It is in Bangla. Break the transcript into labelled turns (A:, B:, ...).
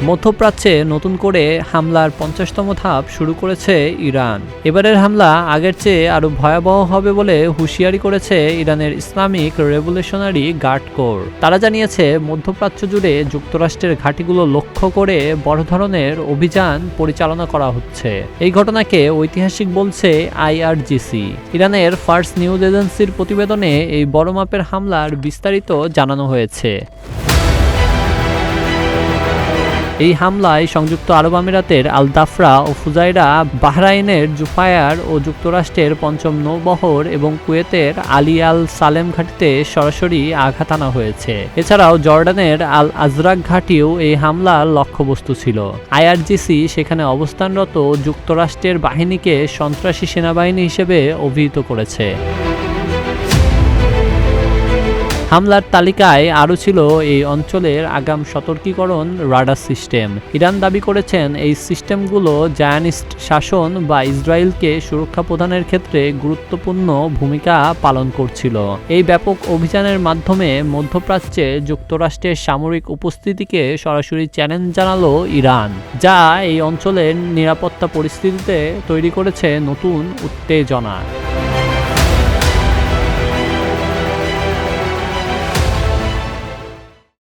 A: মধ্যপ্রাচ্যে নতুন করে হামলার ৫০তম ধাপ শুরু করেছে ইরান। এবারের হামলা আগের চেয়ে আরও ভয়াবহ হবে বলে হুঁশিয়ারি করেছে ইরানের ইসলামিক রেভলিউশনারি গার্ড কোর। তারা জানিয়েছে মধ্যপ্রাচ্য জুড়ে যুক্তরাষ্ট্রের ঘাঁটিগুলো লক্ষ্য করে বড় ধরনের অভিযান পরিচালনা করা হচ্ছে। এই ঘটনাকে ঐতিহাসিক বলছে IRGC। ইরানের ফার্স্ট নিউজ এজেন্সির প্রতিবেদনে এই বড় মাপের হামলার বিস্তারিত জানানো হয়েছে। এই হামলায় সংযুক্ত আরব আমিরাতের আল দাফরা ও ফুজাইরা, বাহরাইনের জুফায়ার ও যুক্তরাষ্ট্রের পঞ্চম নৌবহর এবং কুয়েতের আলী আল সালেম ঘাঁটিতে সরাসরি আঘাত আনা হয়েছে। এছাড়াও জর্ডানের আল আজরাক ঘাঁটিও এই হামলার লক্ষ্যবস্তু ছিল। IRGC সেখানে অবস্থানরত যুক্তরাষ্ট্রের বাহিনীকে সন্ত্রাসী সেনাবাহিনী হিসেবে অভিহিত করেছে। হামলার তালিকায় আরও ছিল এই অঞ্চলের আগাম সতর্কীকরণ রাডার সিস্টেম। ইরান দাবি করেছেন এই সিস্টেমগুলো জায়নিস্ট শাসন বা ইসরায়েলকে সুরক্ষা প্রদানের ক্ষেত্রে গুরুত্বপূর্ণ ভূমিকা পালন করছিল। এই ব্যাপক অভিযানের মাধ্যমে মধ্যপ্রাচ্যে যুক্তরাষ্ট্রের সামরিক উপস্থিতিকে সরাসরি চ্যালেঞ্জ জানালো ইরান, যা এই অঞ্চলের নিরাপত্তা পরিস্থিতিতে তৈরি করেছে নতুন উত্তেজনা।